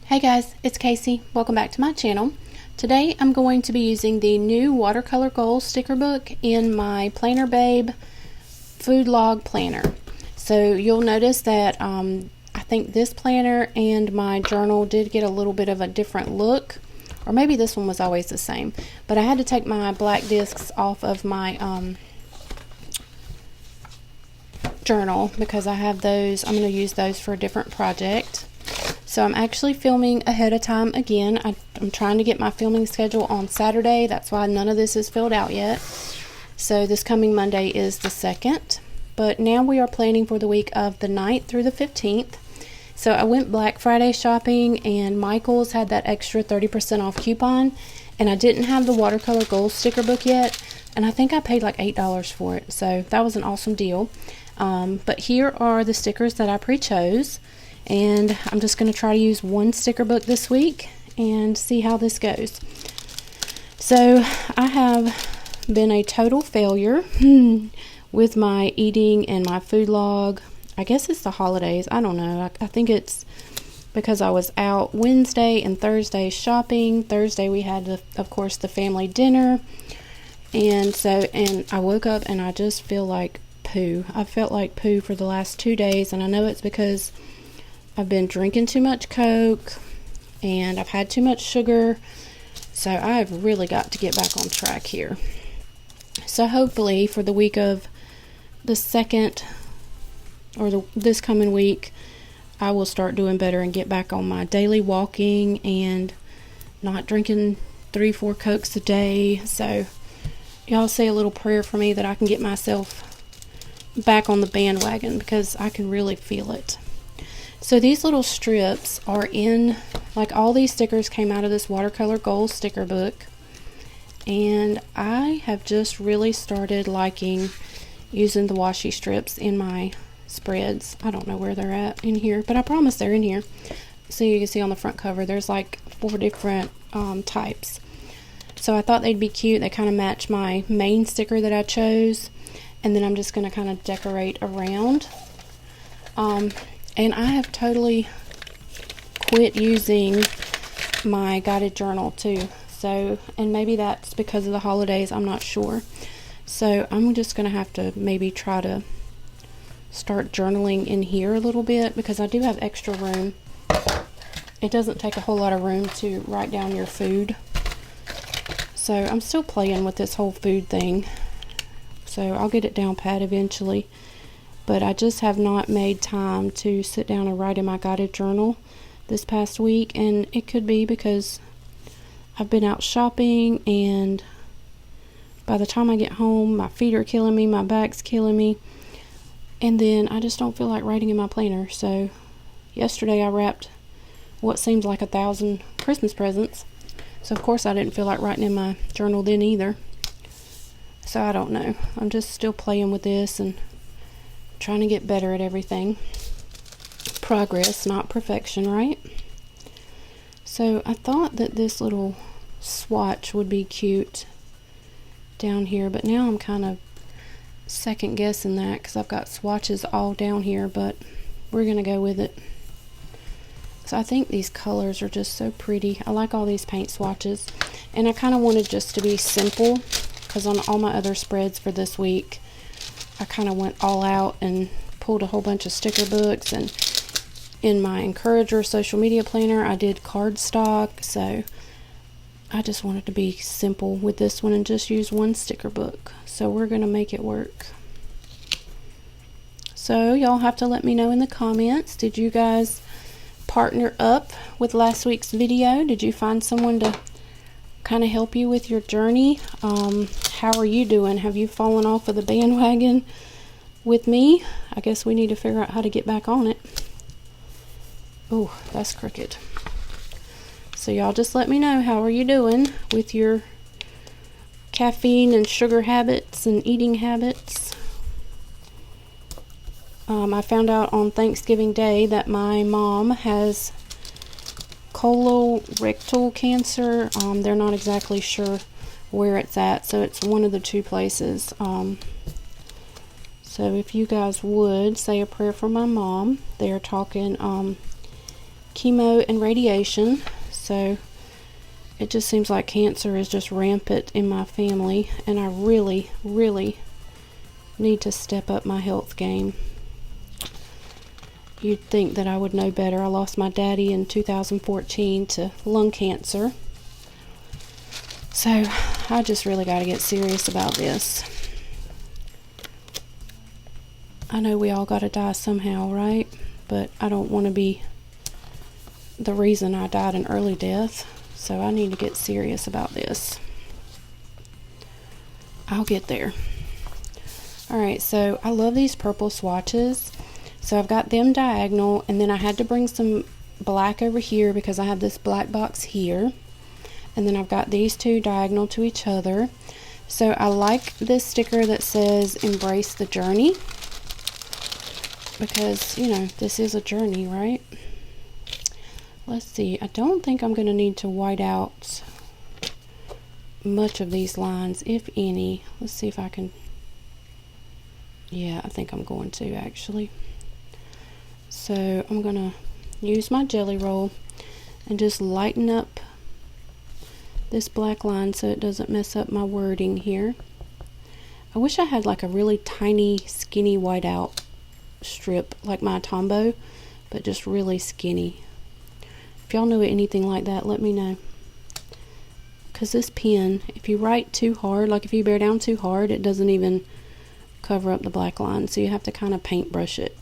Hey guys, it's Casey. Welcome back to my channel. Today I'm going to be using the new watercolor goals sticker book in my Planner Babe food log planner. So you'll notice that I think this planner and my journal did get a little bit of a different look, or maybe this one was always the same, but I had to take my black discs off of my journal because I have those. I'm going to use those for a different project. So I'm actually filming ahead of time again. I'm trying to get my filming schedule on Saturday. That's why none of this is filled out yet. So this coming Monday is the 2nd. But now we are planning for the week of the 9th through the 15th. So I went Black Friday shopping, and Michael's had that extra 30% off coupon. And I didn't have the watercolor gold sticker book yet. And I think I paid like $8 for it. So that was an awesome deal. But here are the stickers that I pre-chose. And I'm just going to try to use one sticker book this week and see how this goes. So I have been a total failure with my eating and my food log. I guess it's the holidays. I don't know. I think it's because I was out Wednesday and Thursday shopping. Thursday we had, of course, the family dinner. And I woke up and I just feel like poo. I felt like poo for the last 2 days, and I know it's because I've been drinking too much Coke and I've had too much sugar, so I've really got to get back on track here. So hopefully for the week of the 2nd, or this coming week, I will start doing better and get back on my daily walking and not drinking 3-4 Cokes a day. So y'all say a little prayer for me that I can get myself back on the bandwagon, because I can really feel it. So these little strips are in, like, all these stickers came out of this watercolor gold sticker book, and I have just really started liking using the washi strips in my spreads. I don't know where they're at in here, but I promise they're in here. So you can see on the front cover there's like 4 different types. So I thought they'd be cute. They kind of match my main sticker that I chose, and then I'm just going to kind of decorate around. And I have totally quit using my guided journal too. So, and maybe that's because of the holidays, I'm not sure. So I'm just going to have to maybe try to start journaling in here a little bit, because I do have extra room. It doesn't take a whole lot of room to write down your food. So I'm still playing with this whole food thing. So I'll get it down pat eventually. But I just have not made time to sit down and write in my guided journal this past week. And it could be because I've been out shopping, and by the time I get home, my feet are killing me, my back's killing me. And then I just don't feel like writing in my planner. So yesterday I wrapped what seems like 1,000 Christmas presents. So of course I didn't feel like writing in my journal then either. So I don't know. I'm just still playing with this and trying to get better at everything. Progress, not perfection, right? So I thought that this little swatch would be cute down here, but now I'm kind of second guessing that, because I've got swatches all down here, but we're gonna go with it. So I think these colors are just so pretty. I like all these paint swatches, and I kind of wanted just to be simple, because on all my other spreads for this week I kind of went all out and pulled a whole bunch of sticker books, and in my Encourager social media planner I did cardstock. So I just wanted to be simple with this one and just use one sticker book. So we're going to make it work. So y'all have to let me know in the comments, did you guys partner up with last week's video? Did you find someone to kind of help you with your journey? How are you doing? Have you fallen off of the bandwagon with me? I guess we need to figure out how to get back on it. Oh, that's crooked. So y'all just let me know, how are you doing with your caffeine and sugar habits and eating habits? I found out on Thanksgiving Day that my mom has colorectal cancer. They're not exactly sure where it's at, so it's one of the 2 places. So if you guys would say a prayer for my mom. They are talking chemo and radiation, so it just seems like cancer is just rampant in my family, and I really need to step up my health game. You'd think that I would know better. I lost my daddy in 2014 to lung cancer, so I just really got to get serious about this. I know we all got to die somehow, right? But I don't want to be the reason I died an early death, so I need to get serious about this. I'll get there. Alright, so I love these purple swatches. So I've got them diagonal, and then I had to bring some black over here because I have this black box here. And then I've got these two diagonal to each other. So I like this sticker that says embrace the journey, because, you know, this is a journey, right? Let's see, I don't think I'm going to need to white out much of these lines, if any. Let's see if I can. Yeah, I think I'm going to, actually. So I'm going to use my jelly roll and just lighten up this black line so it doesn't mess up my wording here. I wish I had like a really tiny, skinny whiteout strip like my Tombow, but just really skinny. If y'all know anything like that, let me know. Because this pen, if you write too hard, like if you bear down too hard, it doesn't even cover up the black line, so you have to kind of paintbrush it.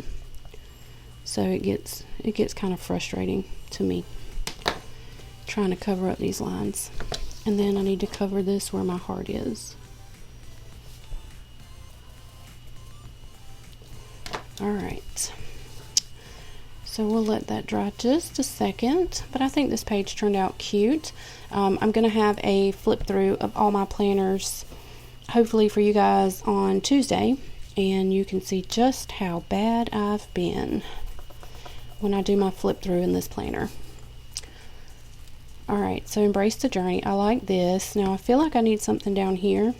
So it gets kind of frustrating to me trying to cover up these lines. And then I need to cover this where my heart is. Alright, so we'll let that dry just a second, but I think this page turned out cute. I'm going to have a flip through of all my planners, hopefully for you guys on Tuesday, and you can see just how bad I've been when I do my flip through in this planner. Alright, so embrace the journey. I like this. Now I feel like I need something down here,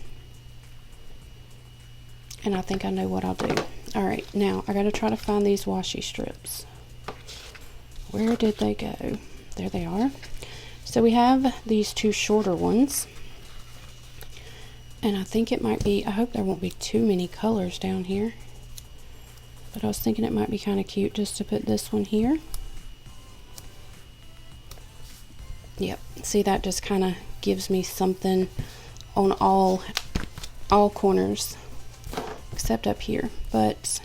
and I think I know what I'll do. Alright, now I gotta try to find these washi strips. Where did they go? There they are. So we have these two shorter ones, and I think it might be, I hope there won't be too many colors down here, but I was thinking it might be kind of cute just to put this one here. Yep, see, that just kind of gives me something on all corners except up here. But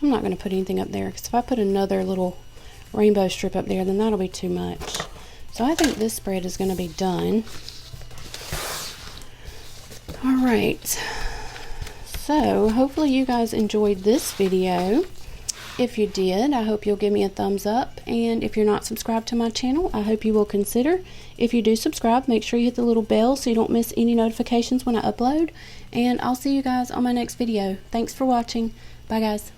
I'm not going to put anything up there, because if I put another little rainbow strip up there, then that'll be too much. So I think this spread is going to be done. Alright, so hopefully you guys enjoyed this video. If you did, I hope you'll give me a thumbs up, and if you're not subscribed to my channel, I hope you will consider. If you do subscribe, make sure you hit the little bell so you don't miss any notifications when I upload, and I'll see you guys on my next video. Thanks for watching. Bye guys.